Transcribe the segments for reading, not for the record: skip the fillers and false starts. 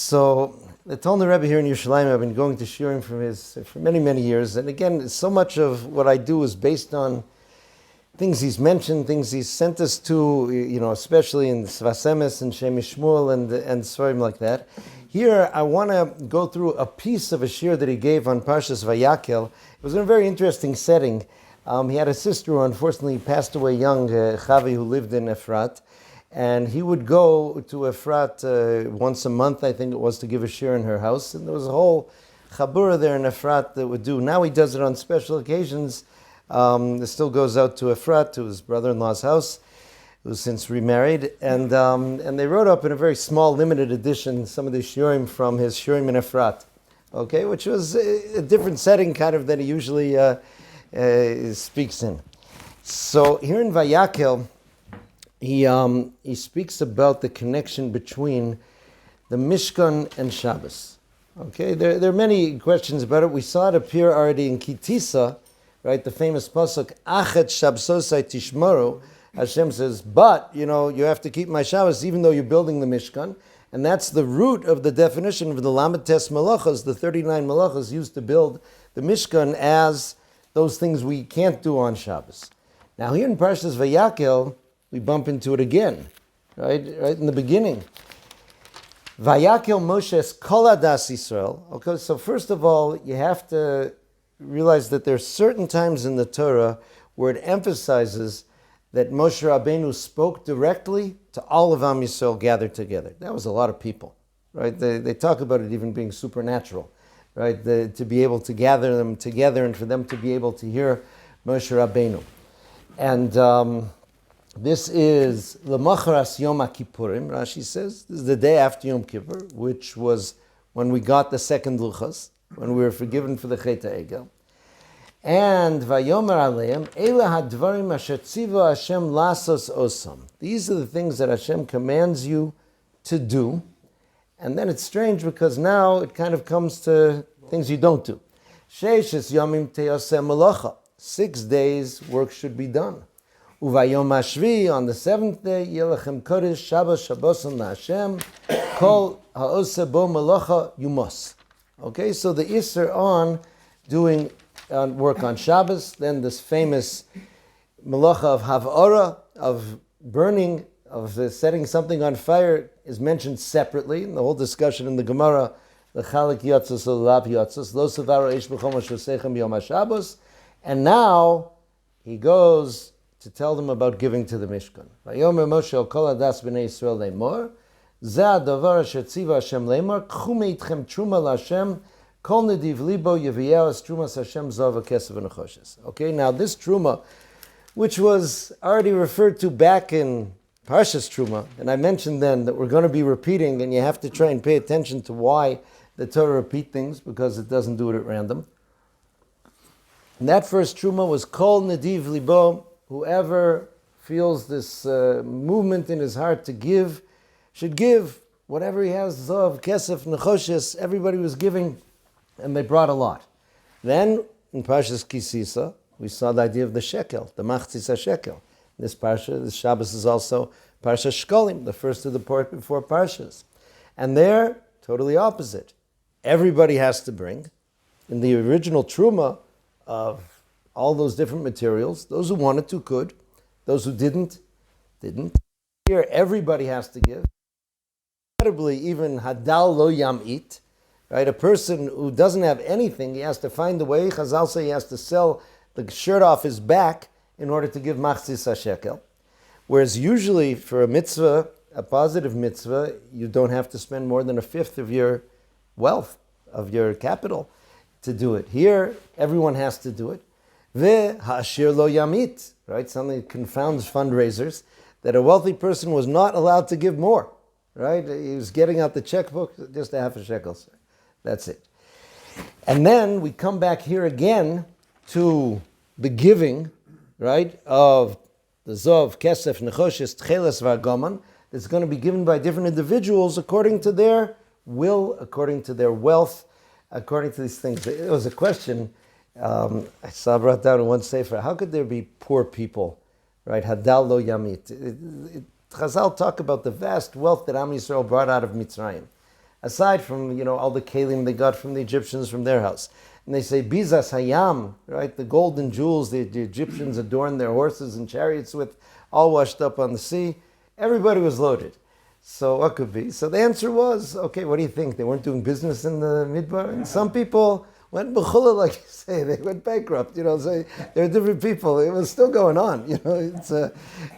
So the Tolna Rebbe here in Yerushalayim, I've been going to shiurim for many, many years. And again, so much of what I do is based on things he's mentioned, things he's sent us to, especially in Svasemes and Shem Shmuel and Svarim like that. Here, I want to go through a piece of a shiur that he gave on Parshas VaYakhel. It was in a very interesting setting. He had a sister who unfortunately passed away young, Chavi, who lived in Efrat. And he would go to Efrat once a month, I think it was, to give a shiur in her house. And there was a whole chabura there in Efrat that would do. Now he does it on special occasions. It still goes out to Efrat, to his brother-in-law's house, who's since remarried. And they wrote up in a very small, limited edition some of the shiurim from his shiurim in Efrat, okay, which was a different setting kind of than he usually speaks in. So here in VaYakhel, he speaks about the connection between the Mishkan and Shabbos. Okay, there are many questions about it. We saw it appear already in Kitisa, right? The famous pasuk, Achet Shabbosai Tishmaru. Hashem says, but, you have to keep my Shabbos even though you're building the Mishkan. And that's the root of the definition of the Lamed Tes Malachos, the 39 Malachos used to build the Mishkan as those things we can't do on Shabbos. Now here in Parshas VaYakhel, we bump into it again, right in the beginning. VaYakhel Moshe's Kol Hadas Yisrael. Okay, so first of all, you have to realize that there are certain times in the Torah where it emphasizes that Moshe Rabbeinu spoke directly to all of Am Yisrael gathered together. That was a lot of people, right? They talk about it even being supernatural, right? To be able to gather them together and for them to be able to hear Moshe Rabbeinu. And this is L'macharas Yom HaKippurim, Rashi says. This is the day after Yom Kippur, which was when we got the second Luchas, when we were forgiven for the Chet HaEgel. And Vayomer Aleim, Eila Hadvarim Asher Tziva Hashem Lasos Osam. These are the things that Hashem commands you to do. And then it's strange because now it kind of comes to things you don't do. Sheishes Yomim Teosem Melacha. 6 days work should be done. Uvayom Hashvi, on the 7th day, Yelachem Kodesh Shabbos Shabbosan LaHashem Kol Ha'oseh Bo Melacha Yumos. Okay, so the Isser on doing work on Shabbos, then this famous Melacha of Hav'ora, of burning, of setting something on fire, is mentioned separately in the whole discussion in the Gemara, the Chalik Yatzos, the Lab Yatzos, Lo Savaro Eish B'chom Shosechem Yom HaShabbos, and now he goes to tell them about giving to the Mishkan. Vayomer Moshe al Kol Hadas B'nei Yisrael Leimor, Zeh HaDavar Asher Tziva Hashem Leimor, K'chu Meitchem Truma LaHashem, Kol Nediv Libo Yeviyahu Es Trumas Hashem Zav HaKesef HaNechoshes. Okay, now this Truma, which was already referred to back in Parshas Truma, and I mentioned then that we're going to be repeating, and you have to try and pay attention to why the Torah repeat things, because it doesn't do it at random. And that first Truma was Kol Nediv Libo. Whoever feels this movement in his heart to give, should give whatever he has, Zav, Kesef, Nechoshes. Everybody was giving, and they brought a lot. Then, in Parshas Kisisa, we saw the idea of the shekel, the machzis shekel. This Parsha, this Shabbos is also Parshas Shkolim, the first of the four Parshas. And there, totally opposite. Everybody has to bring. In the original Truma of all those different materials, those who wanted to could, those who didn't. Here, everybody has to give. Incredibly, even Hadal Lo Yam'it, right? A person who doesn't have anything, he has to find a way. Chazal say he has to sell the shirt off his back in order to give machzis hashekel. Whereas usually for a mitzvah, a positive mitzvah, you don't have to spend more than a fifth of your wealth, of your capital to do it. Here, everyone has to do it. Ve ha'ashir lo yamit, right? Something that confounds fundraisers, that a wealthy person was not allowed to give more, right? He was getting out the checkbook, just a half a shekel. That's it. And then we come back here again to the giving, right, of the Zov, Kesef, Nechoshes, Tcheles, Vargoman, that's going to be given by different individuals according to their will, according to their wealth, according to these things. It was a question I saw brought down in one sefer. How could there be poor people, right? Hadal lo yamit. Chazal talk about the vast wealth that Am Yisrael brought out of Mitzrayim. aside from, all the kelim they got from the Egyptians from their house. And they say, Bizas Hayam, right? The golden jewels the Egyptians adorned their horses and chariots with, all washed up on the sea. Everybody was loaded. So what could be? So the answer was, okay, what do you think? They weren't doing business in the Midbar? And some people went b'chula, like you say, they went bankrupt, so they're different people. It was still going on,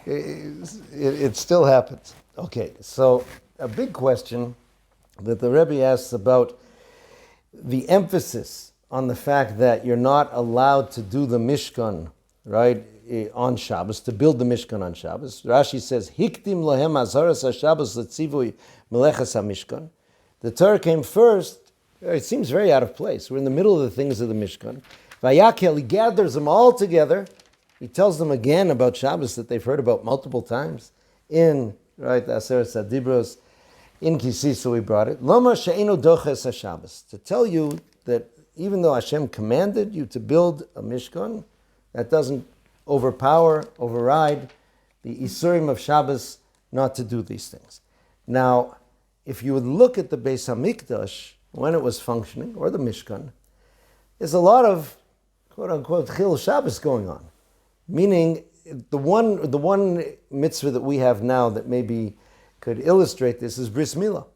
it still happens. Okay, so a big question that the Rebbe asks about the emphasis on the fact that you're not allowed to do the Mishkan, right, on Shabbos, to build the Mishkan on Shabbos. Rashi says, Hiktim lohem azharas ha-Shabbos letzivui melechas ha-Mishkan. The Torah came first. It seems very out of place. We're in the middle of the things of the Mishkan. VaYakhel, he gathers them all together. He tells them again about Shabbos that they've heard about multiple times in, right, the Aseret Sadibros, in Kisiso we brought it. Loma she'enu doches ha-Shabbos. To tell you that even though Hashem commanded you to build a Mishkan, that doesn't override the Isurim of Shabbos not to do these things. Now, if you would look at the Beis HaMikdash, when it was functioning, or the Mishkan, there's a lot of, quote-unquote, Chil Shabbos going on. Meaning, the one mitzvah that we have now that maybe could illustrate this is Bris Milah.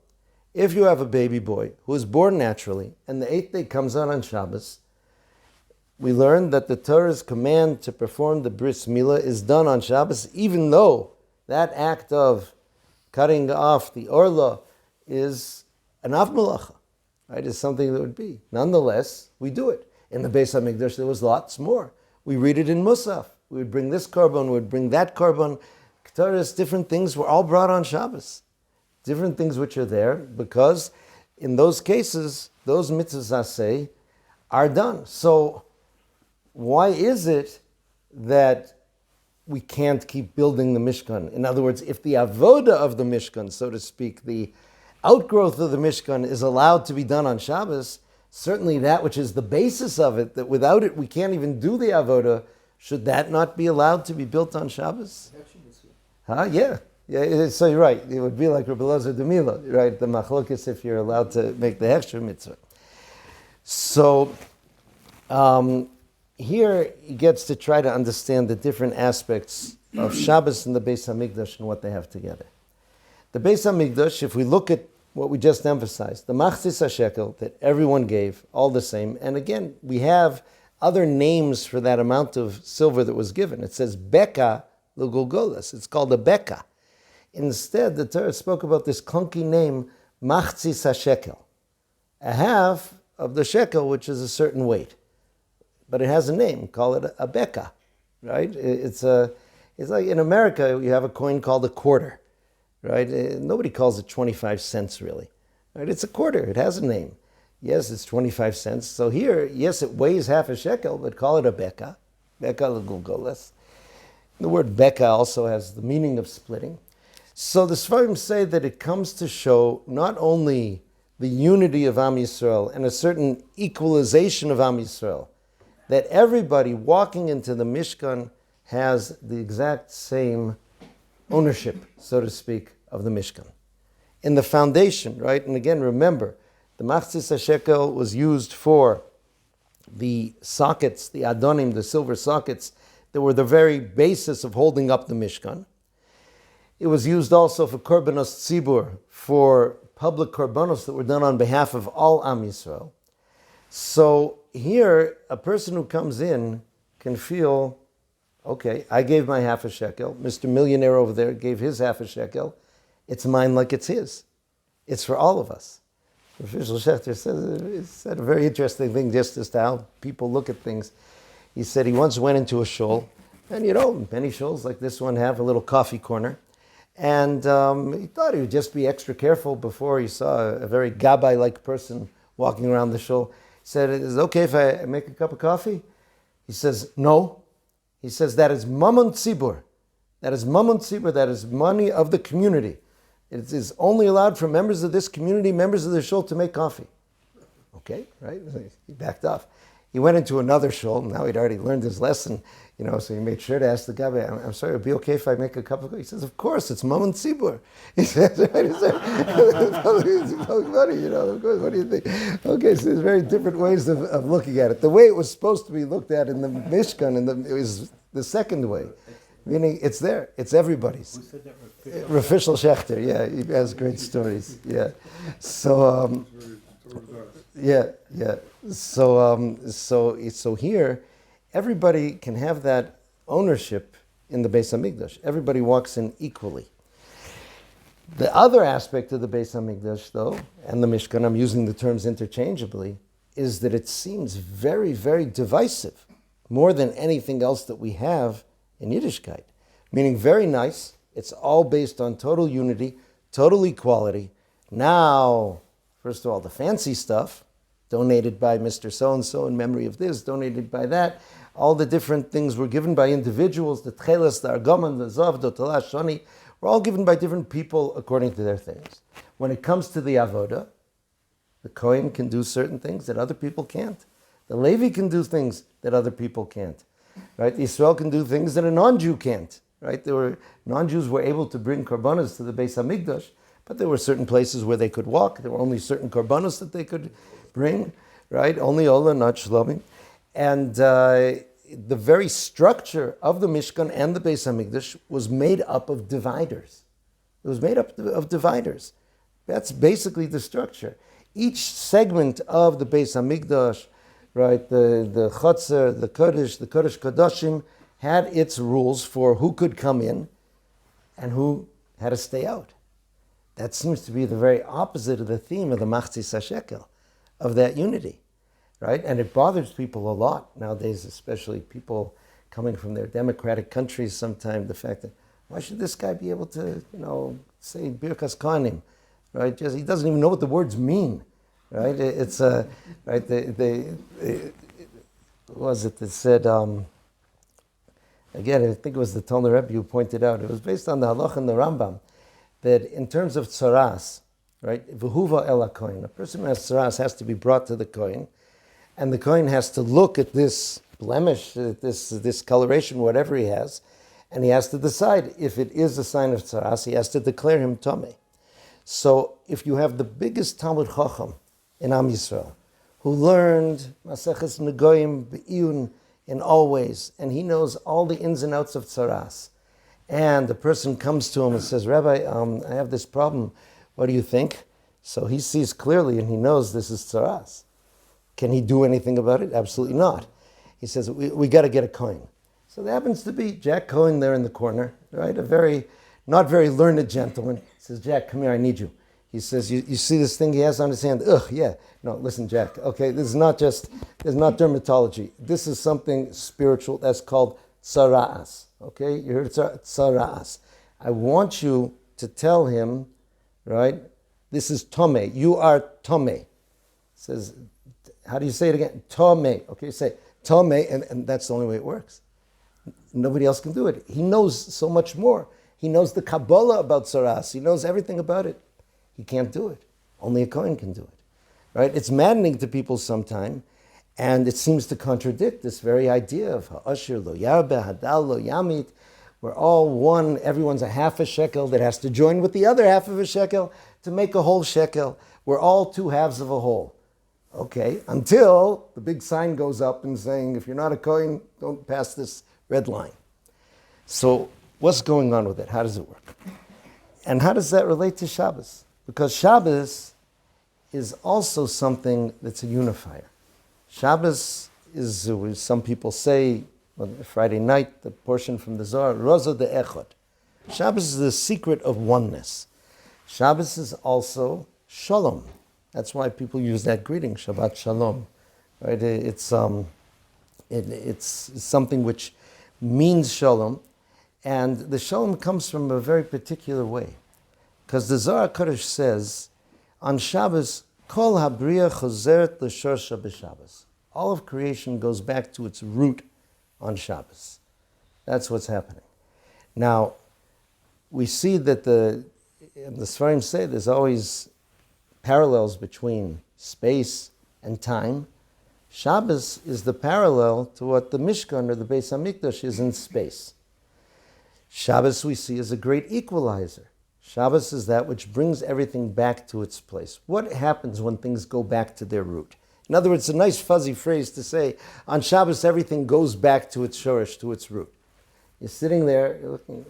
If you have a baby boy who is born naturally, and the 8th day comes out on Shabbos, we learn that the Torah's command to perform the Bris Milah is done on Shabbos, even though that act of cutting off the orla is an av malacha, right? Is something that would be. Nonetheless, we do it. In the Beis HaMikdash, there was lots more. We read it in Musaf. We would bring this korban, we would bring that korban. Ketores, different things were all brought on Shabbos. Different things which are there, because in those cases, those mitzvahs aseh are done. So why is it that we can't keep building the Mishkan? In other words, if the avoda of the Mishkan, so to speak, the outgrowth of the Mishkan is allowed to be done on Shabbos, certainly that which is the basis of it, that without it we can't even do the avoda, should that not be allowed to be built on Shabbos? Yeah. Yeah, so you're right. It would be like Rabbi Elazar Demila, right? The machlokes if you're allowed to make the hechsher mitzvah. So here he gets to try to understand the different aspects of Shabbos and the Beis HaMikdash and what they have together. The Beis HaMikdash, if we look at what we just emphasized, the machzis hashekel that everyone gave, all the same. And again, we have other names for that amount of silver that was given. It says beka l'gulgolas. It's called a beka. Instead, the Torah spoke about this clunky name, machzis hashekel, a half of the shekel, which is a certain weight. But it has a name, call it a beka, right? It's like in America, you have a coin called a quarter, right? Nobody calls it 25 cents, really. Right? It's a quarter, it has a name. Yes, it's 25 cents. So here, yes, it weighs half a shekel, but call it a beka, beka l'gulgolas. The word beka also has the meaning of splitting. So the Sfarim say that it comes to show not only the unity of Am Yisrael and a certain equalization of Am Yisrael, that everybody walking into the Mishkan has the exact same ownership, so to speak, of the Mishkan. In the foundation, right? And again, remember, the machzis hashekel was used for the sockets, the adonim, the silver sockets, that were the very basis of holding up the Mishkan. It was used also for korbanos tzibur, for public korbanos that were done on behalf of all Am Yisrael. So here, a person who comes in can feel, okay, I gave my half a shekel. Mr. Millionaire over there gave his half a shekel. It's mine like it's his. It's for all of us. The official Shechter said a very interesting thing just as to how people look at things. He said he once went into a shul, and many shuls like this one have a little coffee corner. And he thought he would just be extra careful before he saw a very gabbai-like person walking around the shul. He said, is it okay if I make a cup of coffee? He says, no. He says, that is mamon tzibur. That is mamon tzibur. That is money of the community. It is only allowed for members of this community, members of the shul, to make coffee. Okay, right? He backed off. He went into another shul. Now he'd already learned his lesson, so he made sure to ask the guy, I'm sorry, it'd be okay if I make a cup of coffee? He says, of course, it's Mammon Tzibur. He says, right, it's public money, of course, what do you think? Okay, so there's very different ways of looking at it. The way it was supposed to be looked at in the Mishkan, it was the second way. Meaning, it's there. It's everybody's. Who said that? Rafishal Schechter, yeah, he has great stories. Yeah, so So here, everybody can have that ownership in the Beis Hamikdash. Everybody walks in equally. The other aspect of the Beis Hamikdash, though, and the Mishkan, I'm using the terms interchangeably, is that it seems very, very divisive, more than anything else that we have in Yiddishkeit. Meaning very nice, it's all based on total unity, total equality. Now, first of all, the fancy stuff, donated by Mr. So-and-so in memory of this, donated by that, all the different things were given by individuals, the tchelas, the argaman, the zav, the talash, shani, were all given by different people according to their things. When it comes to the avoda, the Kohen can do certain things that other people can't. The Levi can do things that other people can't. Right? Israel can do things that a non-Jew can't. Right? Non-Jews were able to bring korbanos to the Beis Hamikdash, but there were certain places where they could walk. There were only certain korbanos that they could bring. Right? Only Ola, not Shlomim. And the very structure of the Mishkan and the Beis Hamikdash was made up of dividers. It was made up of dividers. That's basically the structure. Each segment of the Beis Hamikdash, right, the Chotzer, the Kodesh Kodashim, had its rules for who could come in and who had to stay out. That seems to be the very opposite of the theme of the Machzis HaShekel, of that unity, right? And it bothers people a lot nowadays, especially people coming from their democratic countries sometimes, the fact that, why should this guy be able to, say Birkas Kohanim, right? Just, he doesn't even know what the words mean, right? It's, right, what was it that said, again, I think it was the Tolna Rebbe who pointed out, it was based on the Halach and the Rambam, that in terms of tzaras, right, v'huva el ha-kohen, a person who has tzaras has to be brought to the kohen, and the kohen has to look at this blemish, this coloration, whatever he has, and he has to decide if it is a sign of tzaras, he has to declare him tameh. So if you have the biggest Talmud Chacham in Am Yisrael, who learned Maseches Negoim Be'iyun in all ways, and he knows all the ins and outs of tzaras, and the person comes to him and says, Rabbi, I have this problem, what do you think? So he sees clearly and he knows this is tzaras. Can he do anything about it? Absolutely not. He says, we got to get a Kohen. So there happens to be Jack Cohen there in the corner, right? A not very learned gentleman. He says, Jack, come here, I need you. He says, you see this thing he has on his hand? Ugh, yeah. No, listen, Jack, okay, this is not dermatology. This is something spiritual that's called tzara'as, okay? You heard tzara'as. I want you to tell him, right, this is tomei. You are tomei. He says, how do you say it again? Tomei. Okay, say tomei, and that's the only way it works. Nobody else can do it. He knows so much more. He knows the Kabbalah about tzara'as. He knows everything about it. He can't do it. Only a Kohen can do it. Right? It's maddening to people sometimes, and it seems to contradict this very idea of ha'ashir lo yarbe, hadal lo yamit. We're all one, everyone's a half a shekel that has to join with the other half of a shekel to make a whole shekel. We're all two halves of a whole. Okay, until the big sign goes up and saying, if you're not a Kohen, don't pass this red line. So what's going on with it? How does it work? And how does that relate to Shabbos? Because Shabbos is also something that's a unifier. Shabbos is, some people say, on Friday night, the portion from the Zohar, Roza de Echad. Shabbos is the secret of oneness. Shabbos is also Shalom. That's why people use that greeting, Shabbat Shalom. Right? It's something which means Shalom, and the Shalom comes from a very particular way. Because the Zohar Kodesh says, on Shabbos, Kol habriya chozeret l'shorsha b'Shabbos. All of creation goes back to its root on Shabbos. That's what's happening. Now, we see that the Sfarim say there's always parallels between space and time. Shabbos is the parallel to what the Mishkan or the Beis HaMikdash is in space. Shabbos we see as a great equalizer. Shabbos is that which brings everything back to its place. What happens when things go back to their root? In other words, it's a nice fuzzy phrase to say, on Shabbos everything goes back to its shorish, to its root. You're sitting there, you're looking,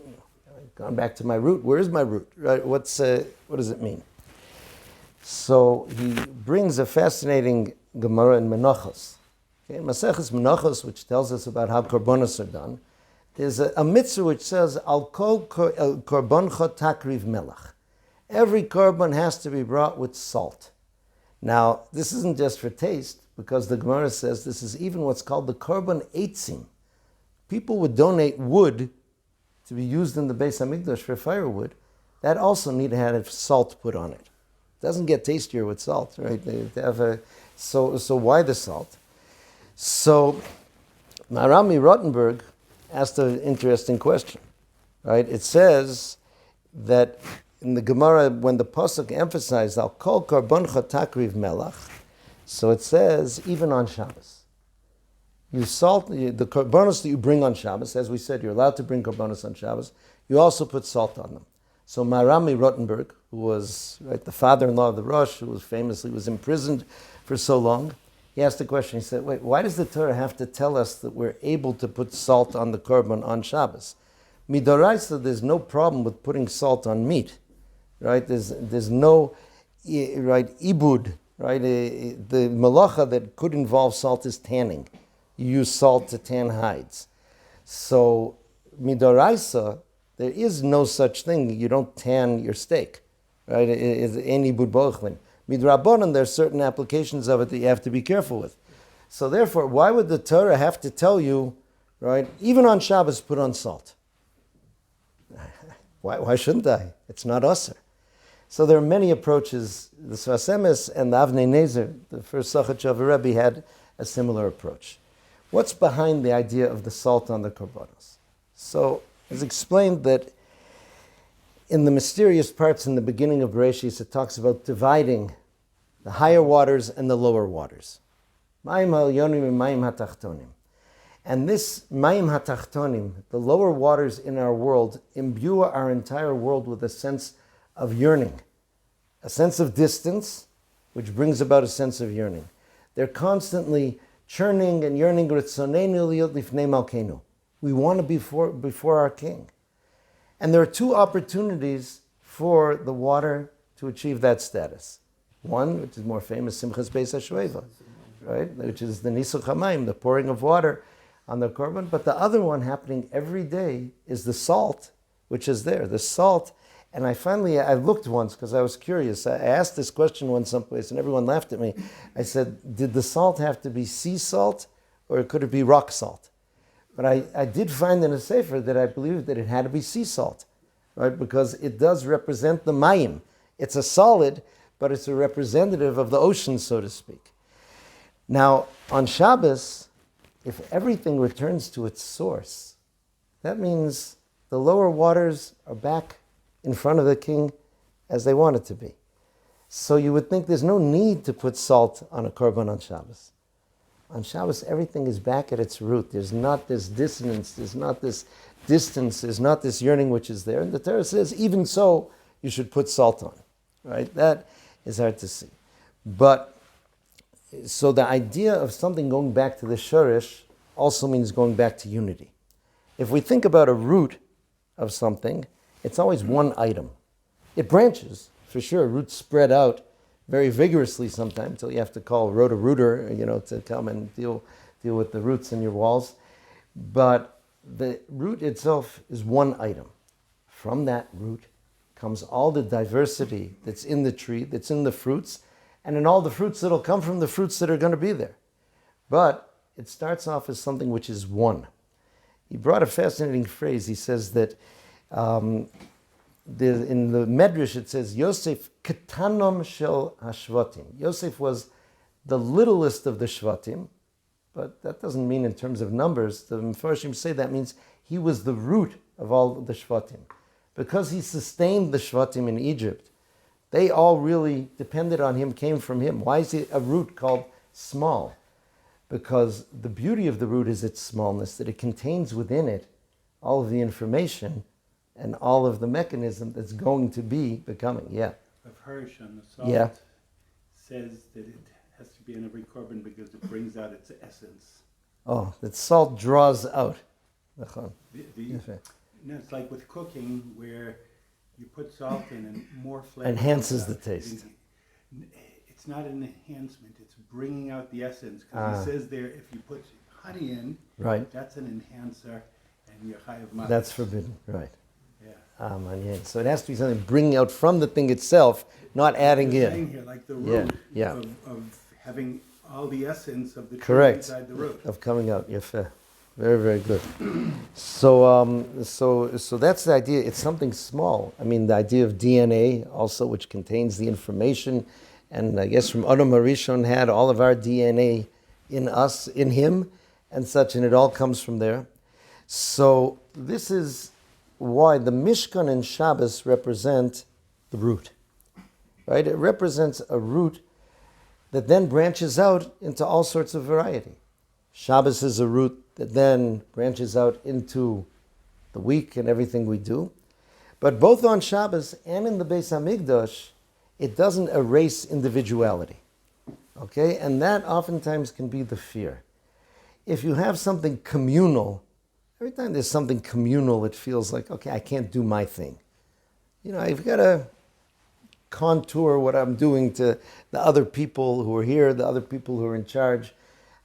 gone back to my root. Where is my root? Right? What does it mean? So he brings a fascinating Gemara in Menachos. Okay, Maseches Menachos, which tells us about how korbanos are done, there's a mitzvah which says, Al kol korbancha takriv melach. Every korban has to be brought with salt. Now, this isn't just for taste, because the Gemara says this is even what's called the korban eitzim. People would donate wood to be used in the Beis HaMikdash for firewood. That also need to have salt put on it. It doesn't get tastier with salt, right? So why the salt? So Marami Rottenberg asked an interesting question, right? It says that in the Gemara, when the pasuk emphasized al kol korbancha takriv melach, so it says even on Shabbos, you salt the korbanos that you bring on Shabbos. As we said, you're allowed to bring korbanos on Shabbos. You also put salt on them. So Marami Rottenberg, who was the father-in-law of the Rosh, who was imprisoned for so long, he asked the question. He said, "Wait, why does the Torah have to tell us that we're able to put salt on the korban on Shabbos? Midoraisa, there's no problem with putting salt on meat, right? There's no ibud, right? The malacha that could involve salt is tanning. You use salt to tan hides. So midoraisa, there is no such thing. You don't tan your steak, right? It's any ibud bochlin. Midrabanan, there are certain applications of it that you have to be careful with. So therefore, why would the Torah have to tell you, right, even on Shabbos, put on salt? Why shouldn't I? It's not usher. So there are many approaches. The Sfas Emes and the Avnei Nezer, the first Sachat of Rebbe, had a similar approach. What's behind the idea of the salt on the korbanos? So it's explained that in the mysterious parts in the beginning of Bereshis, it talks about dividing the higher waters and the lower waters. Mayim ha'elyonim and mayim ha'tachtonim. And this mayim ha'tachtonim, the lower waters in our world, imbue our entire world with a sense of yearning, a sense of distance, which brings about a sense of yearning. They're constantly churning and yearning. We want to be before our King. And there are two opportunities for the water to achieve that status. One, which is more famous, Simchas Beis HaShoeva, right? Which is the Nisuch HaMayim, the pouring of water on the korban. But the other one happening every day is the salt, which is there. The salt, and I looked once because I was curious. I asked this question once someplace and everyone laughed at me. I said, did the salt have to be sea salt or could it be rock salt? But I did find in a sefer that I believe that it had to be sea salt, right? Because it does represent the mayim. It's a solid, but it's a representative of the ocean, so to speak. Now, on Shabbos, if everything returns to its source, that means the lower waters are back in front of the King as they want it to be. So you would think there's no need to put salt on a korban on Shabbos. On Shabbos, everything is back at its root. There's not this dissonance, there's not this distance, there's not this yearning which is there. And the Torah says, even so, you should put salt on, right? That is hard to see. But, so the idea of something going back to the shorish also means going back to unity. If we think about a root of something, it's always one item. It branches, for sure. Roots spread out very vigorously sometimes until you have to call rooter, to come and deal with the roots in your walls. But the root itself is one item. From that root comes all the diversity that's in the tree, that's in the fruits, and in all the fruits that'll come from the fruits that are going to be there. But it starts off as something which is one. He brought a fascinating phrase. He says that in the Medrash it says, Yosef ketanom shel hashvatim. Yosef was the littlest of the shvatim, but that doesn't mean in terms of numbers. The Mefarshim say that means he was the root of all the shvatim. Because he sustained the shvatim in Egypt, they all really depended on him, came from him. Why is he a root called small? because the beauty of the root is its smallness, that it contains within it all of the information and all of the mechanism that's going to be becoming. Yeah. I've heard on the salt says that it has to be in every korban because it brings out its essence. Oh, that salt draws out. It's like with cooking where you put salt in and more flavor. Enhances the taste. It's not an enhancement, it's bringing out the essence. Because he says there, if you put honey in, right, that's an enhancer, and you're chayav matzah. That's forbidden, right. Yeah. So it has to be something bringing out from the thing itself, not adding in. Saying here, like the root of having all the essence of the tree inside the root. Of coming out, fair. Very, very good. So that's the idea. It's something small. I mean, the idea of DNA also, which contains the information, and I guess from Adam Harishon had all of our DNA in us, in him, and such, and it all comes from there. So this is why the Mishkan and Shabbos represent the root, right? It represents a root that then branches out into all sorts of variety. Shabbos is a root that then branches out into the week and everything we do. But both on Shabbos and in the Beis HaMikdash, it doesn't erase individuality. Okay? And that oftentimes can be the fear. If you have something communal, every time there's something communal, it feels like, okay, I can't do my thing. I've got to contour what I'm doing to the other people who are here, the other people who are in charge.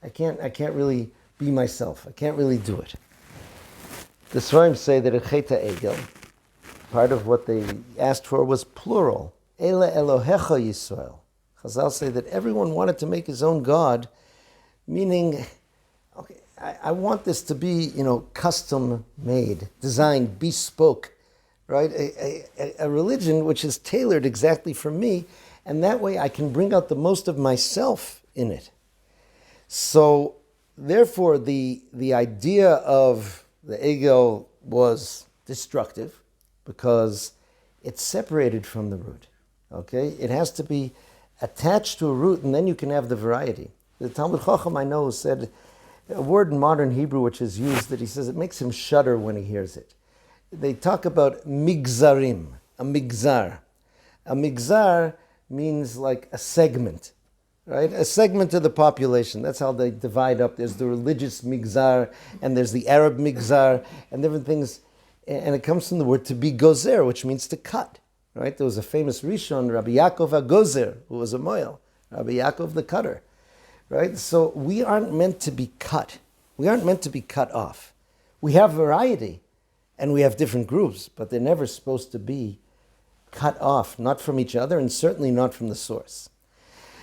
I can't really be myself. I can't really do it. The Sfarim say that a cheta egel, part of what they asked for was plural. Ele Elohecha Yisrael. Chazal say that everyone wanted to make his own God, meaning, okay, I want this to be, custom made, designed, bespoke, right? A religion which is tailored exactly for me, and that way I can bring out the most of myself in it. So, therefore, the idea of the egel was destructive because it's separated from the root. Okay, it has to be attached to a root, and then you can have the variety. The Talmud Chacham I know said a word in modern Hebrew which is used that he says it makes him shudder when he hears it. They talk about migzarim, a migzar. A migzar means like a segment. Right? A segment of the population. That's how they divide up. There's the religious migzar, and there's the Arab migzar, and different things. And it comes from the word to be gozer, which means to cut. Right? There was a famous Rishon, Rabbi Yaakov HaGozer, who was a moel. Rabbi Yaakov the cutter. Right? So we aren't meant to be cut. We aren't meant to be cut off. We have variety, and we have different groups, but they're never supposed to be cut off, not from each other, and certainly not from the source.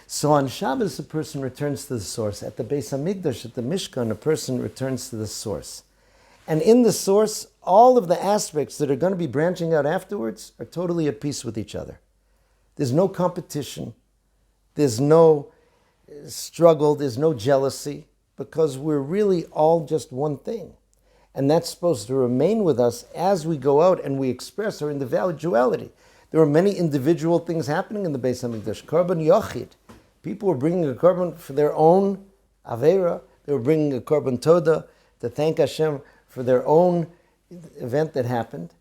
So on Shabbos, a person returns to the source. At the Beis HaMikdash, at the Mishkan, a person returns to the source. And in the source, all of the aspects that are going to be branching out afterwards are totally at peace with each other. There's no competition. There's no struggle. There's no jealousy, because we're really all just one thing. And that's supposed to remain with us as we go out and we express our individuality. There are many individual things happening in the Beis HaMikdash. Korban Yochid. People were bringing a korban for their own Aveira. They were bringing a korban Toda to thank Hashem for their own event that happened.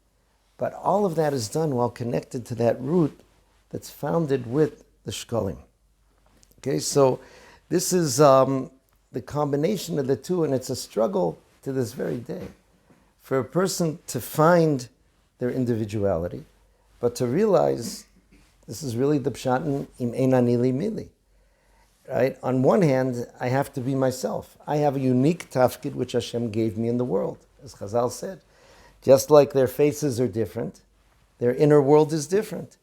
But all of that is done while connected to that root that's founded with the Shkolim. Okay, so this is the combination of the two, and it's a struggle to this very day for a person to find their individuality, but to realize this is really the pshat im einani li mili. Right? On one hand, I have to be myself. I have a unique tafkid which Hashem gave me in the world, as Chazal said. Just like their faces are different, their inner world is different.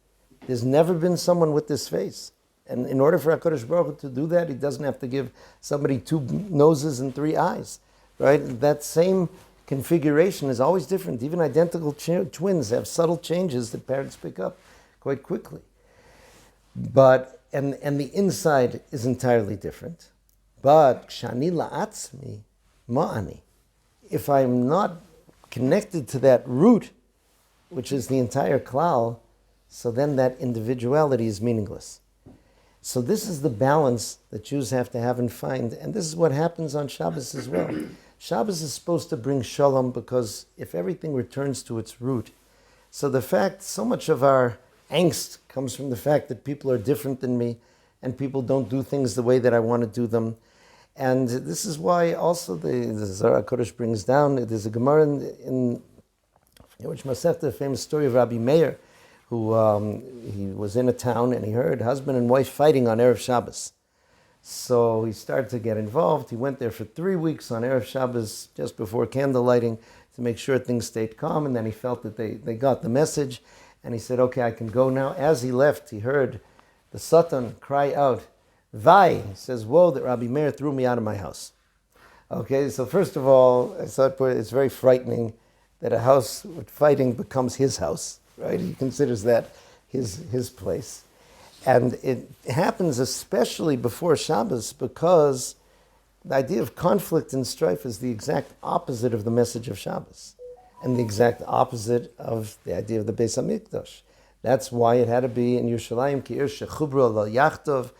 There's never been someone with this face. And in order for HaKadosh Baruch Hu to do that, he doesn't have to give somebody 2 noses and 3 eyes. Right? That same configuration is always different. Even identical twins have subtle changes that parents pick up quite quickly. But and the inside is entirely different. But kshani la'atzmi ma'ani. If I'm not connected to that root, which is the entire klal, so then that individuality is meaningless. So this is the balance that Jews have to have and find, and this is what happens on Shabbos as well. Shabbos is supposed to bring shalom, because if everything returns to its root, so the fact, so much of our angst comes from the fact that people are different than me, and people don't do things the way that I want to do them. And this is why also the Zohar HaKodesh brings down, there's a Gemara in which Masechta, the famous story of Rabbi Meir, who he was in a town and he heard husband and wife fighting on Erev Shabbos. So he started to get involved. He went there for 3 weeks on Erev Shabbos, just before candle lighting, to make sure things stayed calm. And then he felt that they got the message. And he said, okay, I can go now. As he left, he heard the Satan cry out, Vai! He says, whoa, that Rabbi Meir threw me out of my house. Okay, so first of all, I thought it's very frightening that a house with fighting becomes his house, right? He considers that his place. And it happens especially before Shabbos, because the idea of conflict and strife is the exact opposite of the message of Shabbos, and the exact opposite of the idea of the Beis HaMikdash. That's why it had to be in Yerushalayim, Ki'ir shechubro lo yachtov,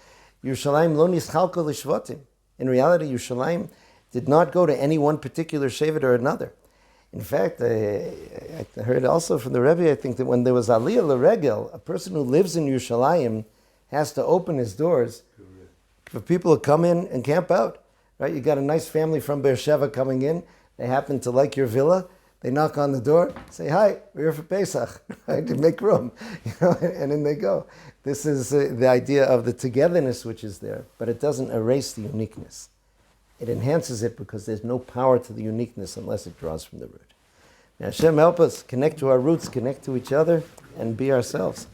Yerushalayim lo nischalko l'shvatim. In reality, Yerushalayim did not go to any one particular shevet or another. In fact, I heard also from the Rebbe, I think, that when there was Aliyah L'Regel, a person who lives in Yerushalayim has to open his doors for people to come in and camp out. Right? You got a nice family from Beersheba coming in. They happen to like your villa. They knock on the door, say, hi, we're here for Pesach, right? To make room, and in they go. This is the idea of the togetherness which is there, but it doesn't erase the uniqueness. It enhances it, because there's no power to the uniqueness unless it draws from the root. May Hashem help us connect to our roots, connect to each other, and be ourselves.